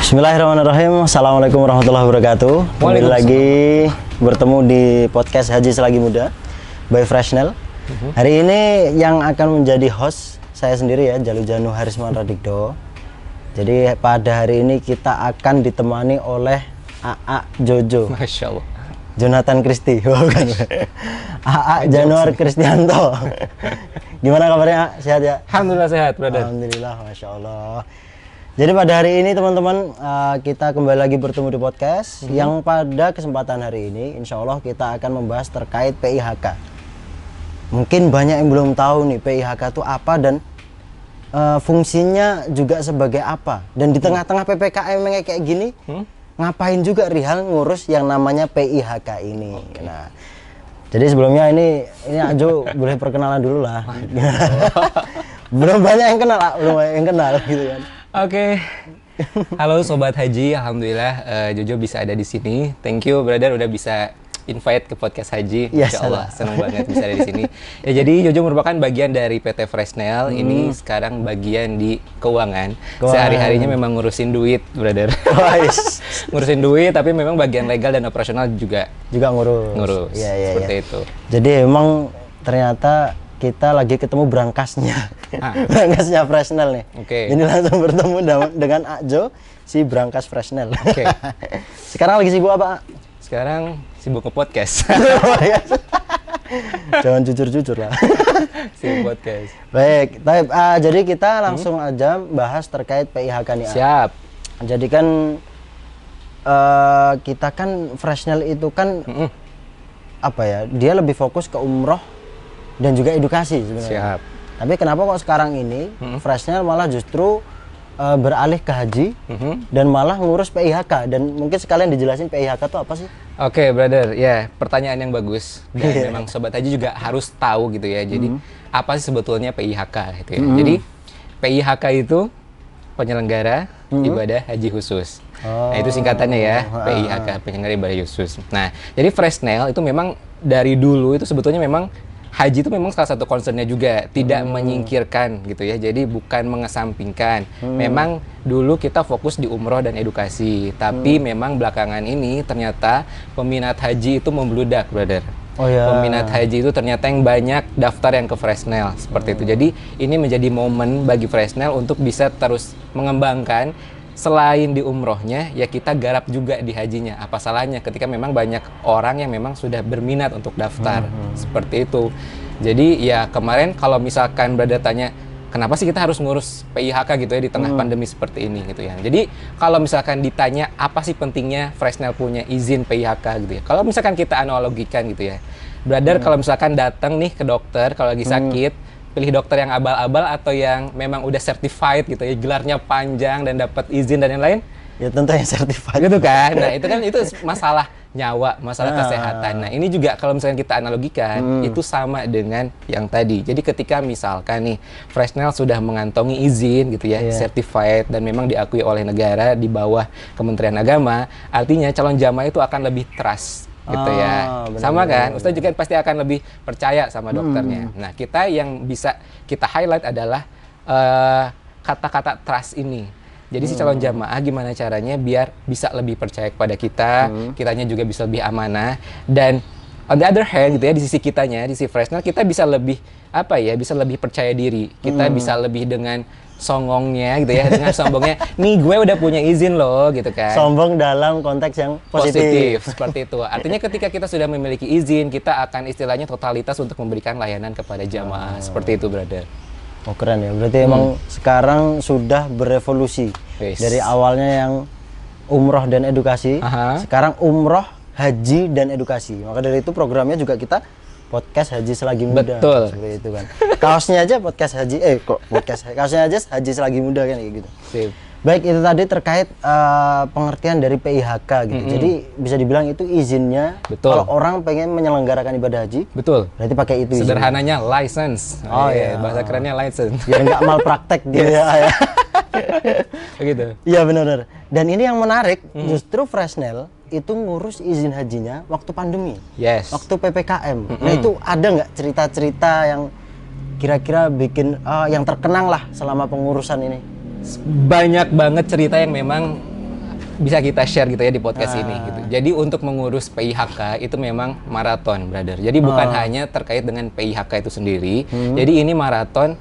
Bismillahirrahmanirrahim. Assalamualaikum warahmatullahi wabarakatuh. Kembali lagi bertemu di podcast Haji Selagi Muda by Freshnel. Hari ini yang akan menjadi host saya sendiri ya, Jalujanu Harisman Radikdo. Jadi pada hari ini kita akan ditemani oleh AA Jojo. Masya Allah. Jonathan Christie, bukan? AA Januar Kristianto. Gimana kabarnya? Sehat ya? Alhamdulillah sehat, brother. Alhamdulillah, Masya Allah. Jadi pada hari ini teman-teman kita kembali lagi bertemu di podcast yang pada kesempatan hari ini insya Allah kita akan membahas terkait PIHK. Mungkin banyak yang belum tahu nih PIHK itu apa dan fungsinya juga sebagai apa. Dan di tengah-tengah PPKM yang kayak gini ngapain juga Rihal ngurus yang namanya PIHK ini. Nah, jadi sebelumnya ini Ajo boleh perkenalan dulu lah. Belum banyak yang kenal gitu kan. Oke. Halo sobat haji, alhamdulillah Jojo bisa ada di sini. Thank you brother udah bisa invite ke podcast haji. Masya Allah, senang banget bisa ada di sini. Ya, jadi Jojo merupakan bagian dari PT Freshnel. Ini sekarang bagian di keuangan. Sehari-harinya memang ngurusin duit, brother. Ngurusin duit, tapi memang bagian legal dan operasional juga ngurus. Ya, seperti itu. Jadi emang ternyata kita lagi ketemu berangkasnya, berangkasnya Freshnel nih. Ini langsung bertemu dengan Ajo, si berangkas Freshnel. Sekarang lagi sibuk apa? Sekarang sibuk ke podcast. Jangan jujur-jujur lah. Sibuk podcast. Baik, jadi kita langsung aja bahas terkait PIHK nih. Siap. Jadi kan kita kan Freshnel itu kan apa ya? Dia lebih fokus ke umroh dan juga edukasi sebenarnya. Siap. Tapi kenapa kok sekarang ini Freshnel malah justru beralih ke haji dan malah ngurus PIHK, dan mungkin sekalian dijelasin PIHK itu apa sih? Oke, brother, ya pertanyaan yang bagus dan memang sobat haji juga harus tahu gitu ya. Jadi apa sih sebetulnya PIHK gitu ya? Jadi PIHK itu penyelenggara ibadah haji khusus. Nah, itu singkatannya ya, PIHK, penyelenggara ibadah khusus. Nah, jadi Freshnel itu memang dari dulu itu sebetulnya memang haji itu memang salah satu concernnya juga, tidak menyingkirkan gitu ya. Jadi bukan mengesampingkan. Memang dulu kita fokus di umroh dan edukasi, tapi memang belakangan ini ternyata peminat haji itu membludak, brother. Peminat haji itu ternyata yang banyak daftar yang ke Freshnel seperti itu. Jadi ini menjadi momen bagi Freshnel untuk bisa terus mengembangkan. Selain di umrohnya, ya kita garap juga di hajinya. Apa salahnya ketika memang banyak orang yang memang sudah berminat untuk daftar seperti itu. Jadi ya kemarin kalau misalkan brother tanya, kenapa sih kita harus ngurus PIHK gitu ya di tengah pandemi seperti ini gitu ya. Jadi kalau misalkan ditanya apa sih pentingnya Freshnel punya izin PIHK gitu ya. Kalau misalkan kita analogikan gitu ya, brother kalau misalkan datang nih ke dokter kalau lagi sakit, pilih dokter yang abal-abal atau yang memang udah certified gitu ya, gelarnya panjang dan dapat izin dan yang lain? Ya tentu yang certified. Gitu kan. Nah, itu masalah nyawa, masalah kesehatan. Nah, ini juga kalau misalkan kita analogikan, itu sama dengan yang tadi. Jadi ketika misalkan nih Freshnel sudah mengantongi izin gitu ya, certified dan memang diakui oleh negara di bawah Kementerian Agama, artinya calon jamaah itu akan lebih trust gitu ya. Sama kan? Ustaz juga pasti akan lebih percaya sama dokternya. Nah, kita yang bisa kita highlight adalah kata-kata trust ini. Jadi si calon jamaah gimana caranya biar bisa lebih percaya kepada kita, kitanya juga bisa lebih amanah, dan on the other hand gitu ya, di sisi kitanya, di sisi Freshnel kita bisa lebih apa ya, bisa lebih percaya diri. Kita bisa lebih dengan songongnya gitu ya, dengan sombongnya, nih gue udah punya izin loh gitu kan. Sombong dalam konteks yang positif seperti itu. Artinya ketika kita sudah memiliki izin, kita akan istilahnya totalitas untuk memberikan layanan kepada jamaah. Seperti itu, brother. Oh, keren ya. Berarti emang sekarang sudah berevolusi. Dari awalnya yang umroh dan edukasi, sekarang umroh, haji dan edukasi. Maka dari itu programnya juga kita podcast Haji Selagi Muda. Betul. Seperti itu kan. Kaosnya aja podcast haji, kaosnya aja Haji Selagi Muda kan kayak gitu. Sip. Baik, itu tadi terkait pengertian dari PIHK gitu. Jadi bisa dibilang itu izinnya. Kalau orang pengen menyelenggarakan ibadah haji. Betul. Berarti pakai itu. Sederhananya license. Bahasa kerennya license. Biar nggak malpraktek gitu ya. Begitu. Iya benar. Dan ini yang menarik, justru Freshnel itu ngurus izin hajinya waktu pandemi. Waktu PPKM. Nah, itu ada nggak cerita-cerita yang kira-kira bikin yang terkenang lah selama pengurusan ini? Banyak banget cerita yang memang bisa kita share gitu ya di podcast ini gitu. Jadi untuk mengurus PIHK itu memang maraton, brother. Jadi bukan hanya terkait dengan PIHK itu sendiri. Jadi ini maraton,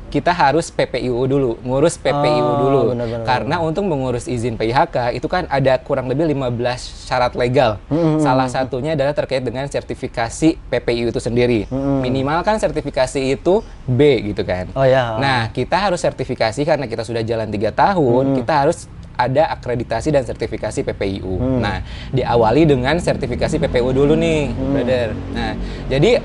kita harus PPIU dulu, ngurus PPIU dulu. Benar. Karena untuk mengurus izin PIHK itu kan ada kurang lebih 15 syarat legal. Salah satunya adalah terkait dengan sertifikasi PPIU itu sendiri. Minimal kan sertifikasi itu B gitu kan. Nah, kita harus sertifikasi karena kita sudah jalan 3 tahun, kita harus ada akreditasi dan sertifikasi PPIU. Nah, diawali dengan sertifikasi PPIU dulu nih, brother. Nah, jadi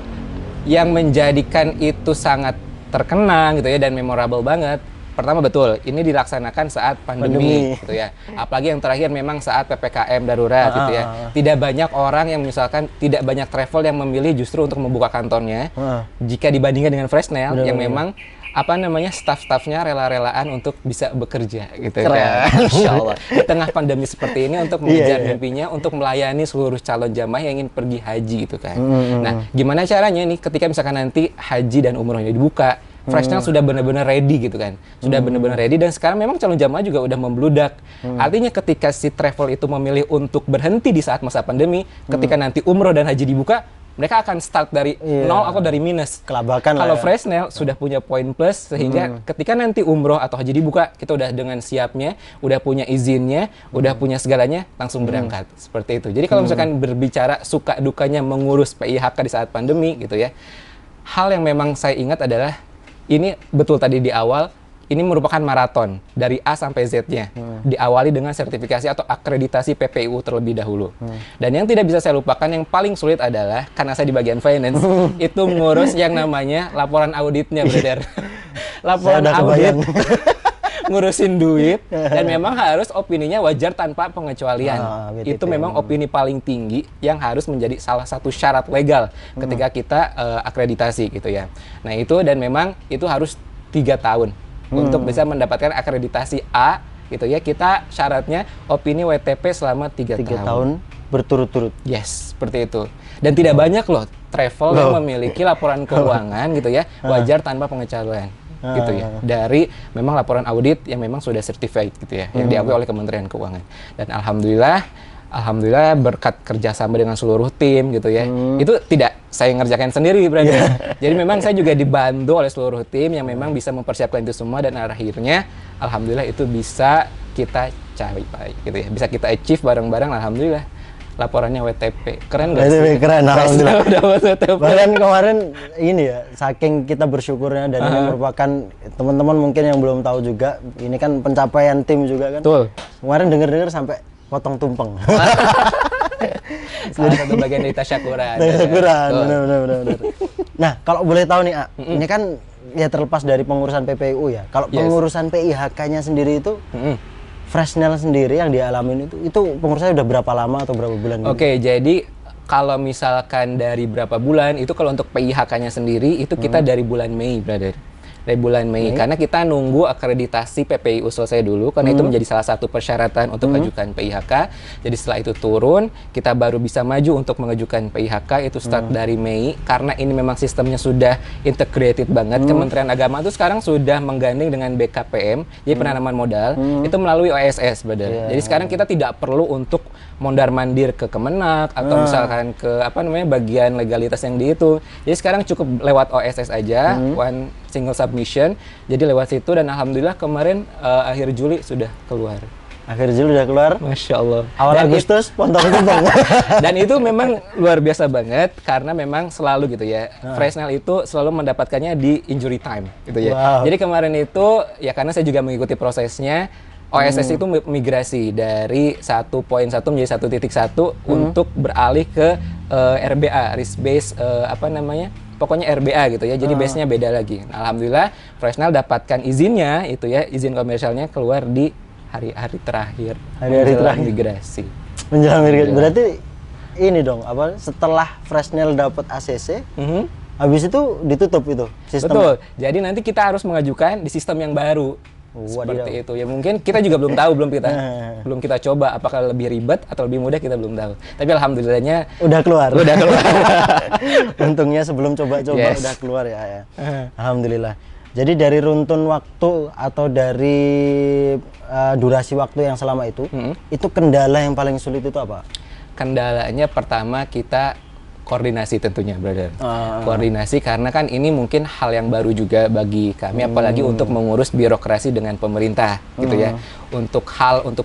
yang menjadikan itu sangat terkenang gitu ya dan memorable banget. Pertama betul, ini dilaksanakan saat pandemi gitu ya. Apalagi yang terakhir memang saat PPKM darurat gitu ya. Tidak banyak orang yang misalkan tidak banyak travel yang memilih justru untuk membuka kantornya jika dibandingkan dengan Freshnel yang memang staff-staffnya rela-relaan untuk bisa bekerja gitu kan. Insya Allah. Di tengah pandemi seperti ini untuk mengejar mimpinya, untuk melayani seluruh calon jamaah yang ingin pergi haji gitu kan. Nah, gimana caranya nih ketika misalkan nanti haji dan umrohnya dibuka, Freshnel sudah benar-benar ready gitu kan. Sudah benar-benar ready dan sekarang memang calon jamaah juga udah membludak. Artinya ketika si travel itu memilih untuk berhenti di saat masa pandemi, ketika nanti umroh dan haji dibuka, mereka akan start dari nol atau dari minus. Kelabakan Kalau lah ya. Freshnel sudah punya poin plus sehingga ketika nanti umroh atau haji dibuka, kita udah dengan siapnya, udah punya izinnya, udah punya segalanya, langsung berangkat. Seperti itu. Jadi kalau misalkan berbicara suka dukanya mengurus PIHK di saat pandemi gitu ya. Hal yang memang saya ingat adalah ini betul tadi di awal, ini merupakan maraton dari A sampai Z-nya. Diawali dengan sertifikasi atau akreditasi PPIU terlebih dahulu. Dan yang tidak bisa saya lupakan, yang paling sulit adalah, karena saya di bagian finance, itu ngurus yang namanya laporan auditnya, brother. Laporan audit, ngurusin duit, dan memang harus opininya wajar tanpa pengecualian. Itu memang opini paling tinggi yang harus menjadi salah satu syarat legal ketika kita akreditasi gitu ya. Nah itu, dan memang itu harus 3 tahun. Untuk bisa mendapatkan akreditasi A gitu ya, kita syaratnya opini WTP selama 3 tahun berturut-turut. Yes, seperti itu. Dan tidak banyak loh travel yang memiliki laporan keuangan gitu ya, wajar tanpa pengecualian gitu ya. Dari memang laporan audit yang memang sudah certified gitu ya, yang diakui oleh Kementerian Keuangan. Dan alhamdulillah berkat kerjasama dengan seluruh tim gitu ya. Itu tidak saya ngerjakan sendiri, brother. Jadi memang saya juga dibantu oleh seluruh tim yang memang bisa mempersiapkan itu semua, dan akhirnya alhamdulillah itu bisa kita capai gitu ya. Bisa kita achieve bareng-bareng, alhamdulillah. Laporannya WTP. Keren nggak sih? WTP keren, alhamdulillah. Dapat WTP. Bahkan kemarin ini ya, saking kita bersyukurnya, dan ini merupakan teman-teman mungkin yang belum tahu juga, ini kan pencapaian tim juga kan. Betul. Kemarin dengar-dengar sampai potong tumpeng. Salah satu bagian dari tasyakuran. Tasyakuran, benar. Nah, kalau boleh tahu nih, ini kan ya terlepas dari pengurusan PPIU ya. Kalau pengurusan PIHK-nya sendiri itu, Freshnel sendiri yang dialamin itu pengurusannya udah berapa lama atau berapa bulan? Oke, jadi kalau misalkan dari berapa bulan, itu kalau untuk PIHK-nya sendiri, itu kita dari bulan Mei, brother. Dari bulan Mei, karena kita nunggu akreditasi PPIU selesai dulu, karena itu menjadi salah satu persyaratan untuk mengajukan PIHK. Jadi setelah itu turun, kita baru bisa maju untuk mengajukan PIHK, itu start dari Mei, karena ini memang sistemnya sudah integrated banget. Kementerian Agama itu sekarang sudah menggandeng dengan BKPM, jadi penanaman modal, itu melalui OSS, brother. Jadi sekarang kita tidak perlu untuk mondar-mandir ke Kemenak, atau misalkan ke bagian legalitas yang di itu. Jadi sekarang cukup lewat OSS aja, one single submission, jadi lewat situ, dan alhamdulillah kemarin akhir Juli sudah keluar. Akhir Juli udah keluar? Masya Allah. Awal Agustus, potong tumpeng. Dan itu memang luar biasa banget, karena memang selalu gitu ya, Freshnel itu selalu mendapatkannya di injury time gitu ya. Jadi kemarin itu, ya karena saya juga mengikuti prosesnya, OSS itu migrasi dari 1.1 menjadi 1.1 untuk beralih ke RBA, risk base pokoknya RBA gitu ya. Jadi base-nya beda lagi. Nah, alhamdulillah Freshnel dapatkan izinnya itu ya, izin komersialnya keluar di hari-hari terakhir. Hari-hari terakhir migrasi. Menjelang migrasi. Berarti ini dong, setelah Freshnel dapat ACC, habis itu ditutup itu sistem. Betul. Jadi nanti kita harus mengajukan di sistem yang baru. Seperti itu ya, mungkin kita juga belum tahu, belum kita coba apakah lebih ribet atau lebih mudah, kita belum tahu, tapi alhamdulillahnya udah keluar. Untungnya sebelum coba-coba udah keluar ya. Alhamdulillah. Jadi dari runtun waktu atau dari durasi waktu yang selama itu kendala yang paling sulit itu apa? Kendalanya pertama kita koordinasi tentunya, brother. Koordinasi karena kan ini mungkin hal yang baru juga bagi kami, apalagi untuk mengurus birokrasi dengan pemerintah, gitu ya. Untuk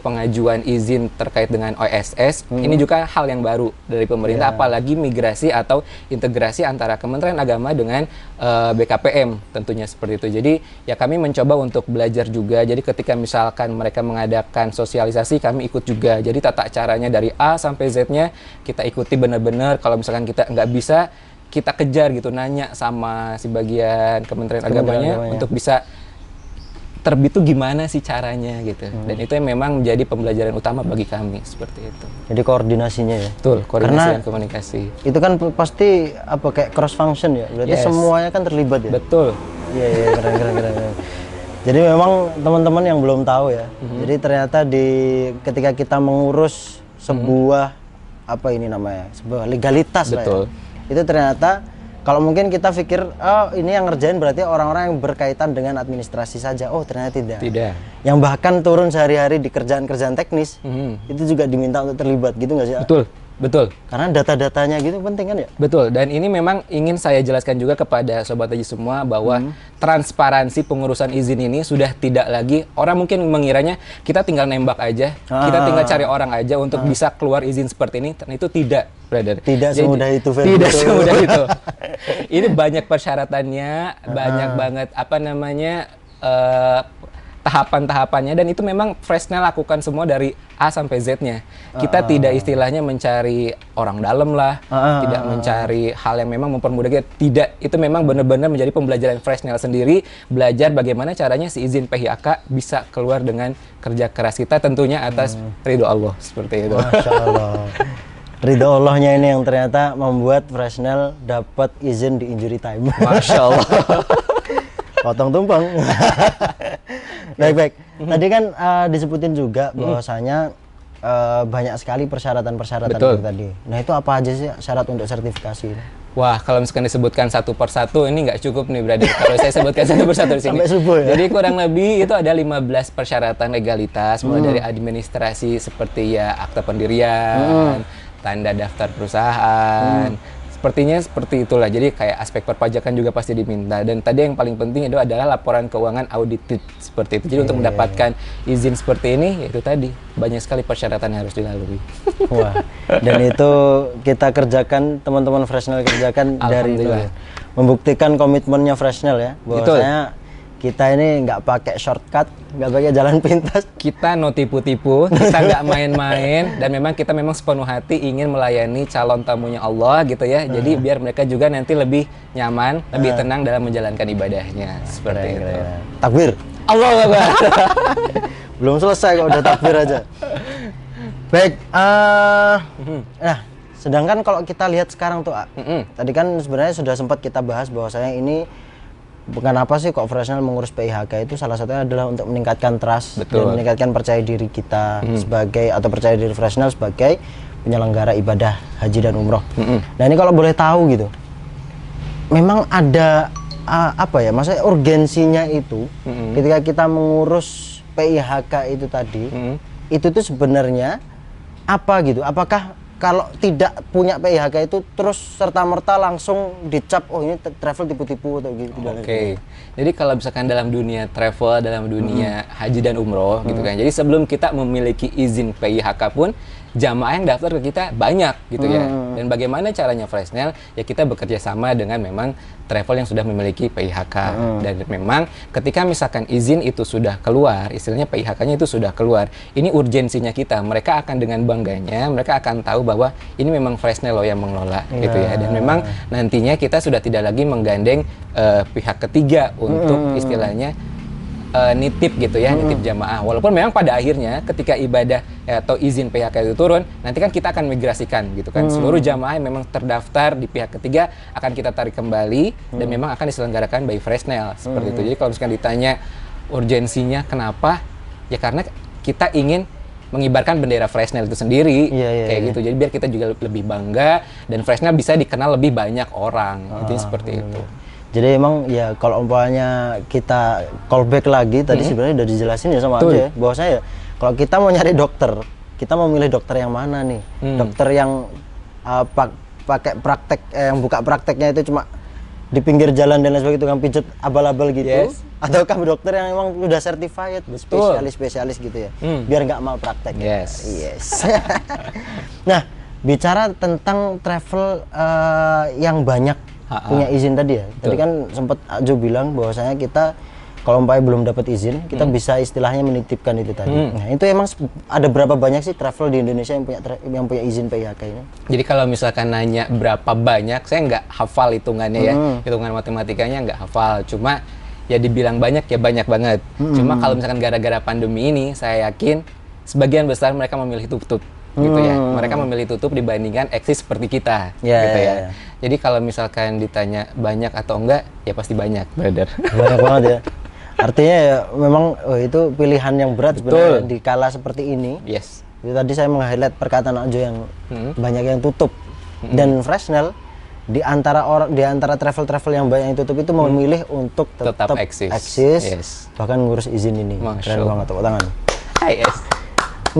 pengajuan izin terkait dengan OSS, ini juga hal yang baru dari pemerintah, apalagi migrasi atau integrasi antara Kementerian Agama dengan BKPM, tentunya seperti itu. Jadi ya kami mencoba untuk belajar juga. Jadi ketika misalkan mereka mengadakan sosialisasi, kami ikut juga. Jadi tata caranya dari A sampai Z-nya kita ikuti benar-benar. Kalau misalkan kita nggak bisa, kita kejar gitu, nanya sama si bagian Kementerian Agamanya untuk bisa terbit itu gimana sih caranya gitu. Dan itu yang memang menjadi pembelajaran utama bagi kami seperti itu. Jadi koordinasinya ya. Betul, koordinasi dan komunikasi. Itu kan pasti apa kayak cross function ya. Berarti semuanya kan terlibat ya. Betul. Iya, keren. Jadi memang teman-teman yang belum tahu ya. Jadi ternyata ketika kita mengurus sebuah apa ini namanya? Sebuah legalitas lah ya. Itu ternyata kalau mungkin kita pikir, oh ini yang ngerjain berarti orang-orang yang berkaitan dengan administrasi saja. Oh ternyata tidak. Tidak. Yang bahkan turun sehari-hari di kerjaan-kerjaan teknis, itu juga diminta untuk terlibat gitu nggak sih? Betul. Karena data-datanya gitu penting kan ya? Betul, dan ini memang ingin saya jelaskan juga kepada Sobat Haji semua bahwa transparansi pengurusan izin ini sudah tidak lagi, orang mungkin mengiranya kita tinggal nembak aja, kita tinggal cari orang aja untuk bisa keluar izin seperti ini, dan itu tidak, brother. Tidak semudah itu, Fer. Tidak semudah itu. Ini banyak persyaratannya, banyak banget tahapan-tahapannya, dan itu memang Freshnel lakukan semua dari A sampai Z-nya. Kita tidak istilahnya mencari orang dalam lah, tidak mencari hal yang memang mempermudah kita. Tidak, itu memang benar-benar menjadi pembelajaran Freshnel sendiri, belajar bagaimana caranya si izin PIHK bisa keluar dengan kerja keras kita, tentunya atas ridho Allah, seperti itu. Masya Allah. Ridho Allahnya ini yang ternyata membuat Freshnel dapat izin di injury time. Masya Allah. Potong tumpeng. Baik. Tadi kan disebutin juga bahwasanya banyak sekali persyaratan-persyaratan itu tadi. Nah itu apa aja sih syarat untuk sertifikasi ini? Wah, kalau misalkan disebutkan satu persatu ini nggak cukup nih, brother. Kalau saya sebutkan satu persatu di sini. Sampai subuh ya? Jadi kurang lebih itu ada 15 persyaratan legalitas, mulai dari administrasi seperti ya akta pendirian, tanda daftar perusahaan. Sepertinya seperti itulah. Jadi kayak aspek perpajakan juga pasti diminta. Dan tadi yang paling penting itu adalah laporan keuangan audited seperti itu. Jadi untuk mendapatkan izin seperti ini, yaitu tadi banyak sekali persyaratan yang harus dilalui. Wah, dan itu kita kerjakan, teman-teman Freshnel kerjakan dari dulu. Membuktikan komitmennya Freshnel ya. Bahwasanya kita ini nggak pakai shortcut, nggak pakai jalan pintas. Kita no tipu-tipu, kita nggak main-main, dan memang kita memang sepenuh hati ingin melayani calon tamunya Allah gitu ya. Jadi biar mereka juga nanti lebih nyaman, lebih tenang dalam menjalankan ibadahnya. Seperti itu. Takbir. Allahu Akbar. Belum selesai kok udah takbir aja. Baik. Nah, sedangkan kalau kita lihat sekarang tuh, tadi kan sebenarnya sudah sempat kita bahas bahwasanya ini bukan apa sih kok Freshnel mengurus PIHK itu salah satunya adalah untuk meningkatkan trust dan meningkatkan percaya diri kita sebagai, atau percaya diri Freshnel sebagai penyelenggara ibadah haji dan umroh. Nah ini kalau boleh tahu gitu, memang ada apa ya, maksudnya urgensinya itu ketika kita mengurus PIHK itu tadi, itu tuh sebenarnya apa gitu? Apakah kalau tidak punya PIHK itu terus serta-merta langsung dicap, oh ini travel tipu-tipu atau gitu? Oke. Jadi kalau misalkan dalam dunia travel, dalam dunia haji dan umroh gitu kan. Jadi sebelum kita memiliki izin PIHK pun, jamaah yang daftar ke kita banyak gitu ya. Dan bagaimana caranya Freshnel? Ya kita bekerja sama dengan memang travel yang sudah memiliki PIHK. Dan memang ketika misalkan izin itu sudah keluar, istilahnya PIHK-nya itu sudah keluar, ini urgensinya kita. Mereka akan dengan bangganya, mereka akan tahu bahwa ini memang Freshnel loh yang mengelola gitu ya. Dan memang nantinya kita sudah tidak lagi menggandeng pihak ketiga untuk istilahnya nitip gitu ya, nitip jamaah. Walaupun memang pada akhirnya ketika ibadah atau izin PIHK itu turun, nanti kan kita akan migrasikan gitu kan. Seluruh jamaah yang memang terdaftar di pihak ketiga akan kita tarik kembali dan memang akan diselenggarakan by Freshnel seperti itu. Jadi kalau misalkan ditanya urgensinya kenapa? Ya karena kita ingin mengibarkan bendera Freshnel itu sendiri, kayak gitu. Jadi biar kita juga lebih bangga dan Freshnel bisa dikenal lebih banyak orang. Intinya seperti itu. Jadi emang ya kalau umpamanya kita callback lagi tadi sebenarnya udah dijelasin ya sama Betul. Ajo ya, bahwasanya ya kalau kita mau nyari dokter, kita mau milih dokter yang mana nih? Dokter yang pakai praktek yang buka prakteknya itu cuma di pinggir jalan dan lain sebagainya, tukang pijat abal-abal gitu, Yes. ataukah dokter yang emang udah certified, spesialis gitu ya, biar nggak malpraktek. Yes. Yes. Nah, bicara tentang travel yang banyak punya izin tadi ya. Tadi kan sempat Ajo bilang bahwasanya kita kalau umpamanya belum dapat izin, kita bisa istilahnya menitipkan itu tadi. Nah, itu emang ada berapa banyak sih travel di Indonesia yang punya izin PIHK ini? Jadi kalau misalkan nanya berapa banyak, saya nggak hafal hitungannya ya, hitungan matematikanya nggak hafal. Cuma ya dibilang banyak ya banyak banget. Cuma kalau misalkan gara-gara pandemi ini, saya yakin sebagian besar mereka memilih tutup. Gitu ya, mereka memilih tutup dibandingkan eksis seperti kita, gitu ya. Jadi kalau misalkan ditanya banyak atau enggak, ya pasti banyak, brother. Banyak banget ya. Artinya ya memang itu pilihan yang berat sebenarnya di kala seperti ini. Yes. Itu tadi saya meng-highlight perkataan Ajo yang banyak yang tutup. Dan Freshnel di antara travel-travel yang banyak yang tutup itu memilih untuk tetap eksis. Yes. Bahkan ngurus izin ini. Keren banget, tepuk tangan. Hai, yes.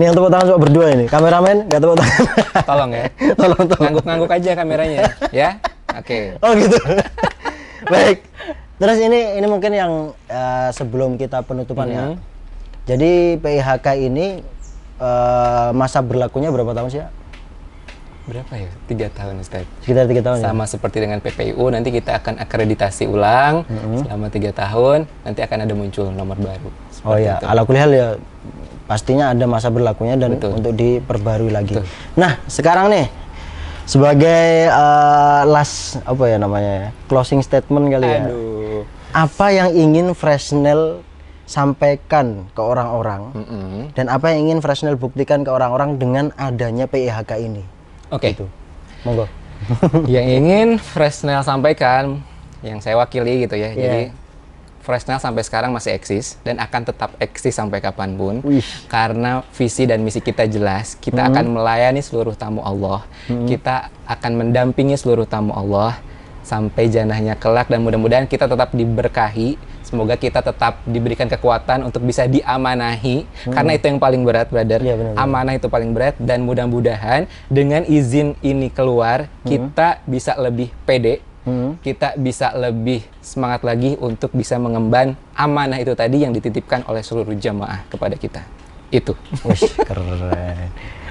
Ini yang tepuk tangan cuma berdua ini. Kameramen nggak tepuk tangan. Tolong ya. tolong. Ngangguk-ngangguk aja kameranya, ya. Oke. Oh gitu. Baik. Terus ini mungkin yang sebelum kita penutupan ya. Jadi PIHK ini masa berlakunya berapa tahun sih ya? Berapa ya? 3 tahun, Ustaz. Sekitar 3 tahun Sama seperti dengan PPIU, nanti kita akan akreditasi ulang selama 3 tahun, nanti akan ada muncul nomor baru. Oh ya, ala kulihal ya pastinya ada masa berlakunya dan untuk diperbarui lagi. Nah, sekarang nih sebagai last apa ya namanya, closing statement kali ya. Aduh. Apa yang ingin Freshnel sampaikan ke orang-orang dan apa yang ingin Freshnel buktikan ke orang-orang dengan adanya PIHK ini? Oke. Gitu. Monggo. Yang ingin Freshnel sampaikan, yang saya wakili gitu ya. Jadi Freshnel sampai sekarang masih eksis dan akan tetap eksis sampai kapanpun. Karena visi dan misi kita jelas, kita akan melayani seluruh tamu Allah. Kita akan mendampingi seluruh tamu Allah sampai janahnya kelak, dan mudah-mudahan kita tetap diberkahi. Semoga kita tetap diberikan kekuatan untuk bisa diamanahi, karena itu yang paling berat, brother. Ya, benar, amanah itu paling berat, dan mudah-mudahan dengan izin ini keluar, kita bisa lebih pede, kita bisa lebih semangat lagi untuk bisa mengemban amanah itu tadi yang dititipkan oleh seluruh jamaah kepada kita. Itu. Wih, keren.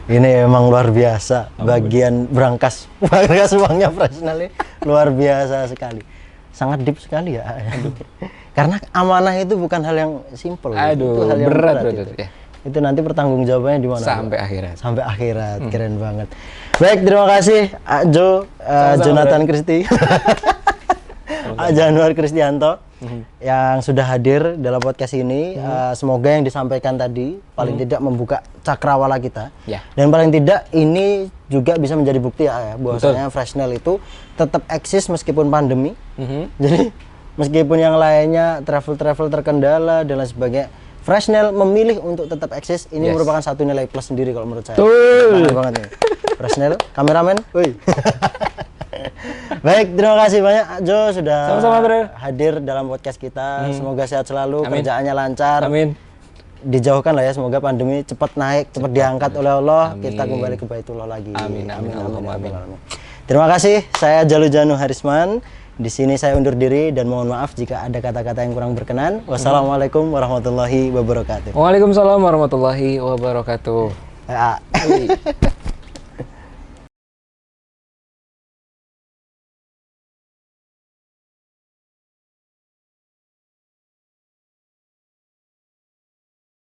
Ini emang luar biasa. Bagian berangkas uangnya Freshnel ini luar biasa sekali. Sangat deep sekali ya. Karena amanah itu bukan hal yang simple. Aduh, itu hal yang berat itu. Ya. Itu nanti pertanggungjawabannya di mana? Sampai akhirat. Sampai akhirat. Keren banget. Baik, terima kasih Ajo, Jonathan Christie. Januar Kristianto yang sudah hadir dalam podcast ini. Semoga yang disampaikan tadi paling tidak membuka cakrawala kita. Dan paling tidak ini juga bisa menjadi bukti ya bahwasanya Freshnel itu tetap eksis meskipun pandemi. Jadi meskipun yang lainnya travel terkendala dan lain sebagainya, Freshnel memilih untuk tetap eksis. Ini merupakan satu nilai plus sendiri kalau menurut saya. Betul banget nih. Freshnel, kameramen. Baik, terima kasih banyak Jo sudah hadir dalam podcast kita. Semoga sehat selalu, kerjaannya lancar. Amin. Dijauhkan lah ya, semoga pandemi cepat naik, cepat diangkat oleh Allah. Kita kembali ke Baitullah lagi. Amin. Terima kasih. Saya Jalujanu Harisman. Di sini saya undur diri dan mohon maaf jika ada kata-kata yang kurang berkenan. Wassalamualaikum warahmatullahi wabarakatuh. Waalaikumsalam warahmatullahi wabarakatuh.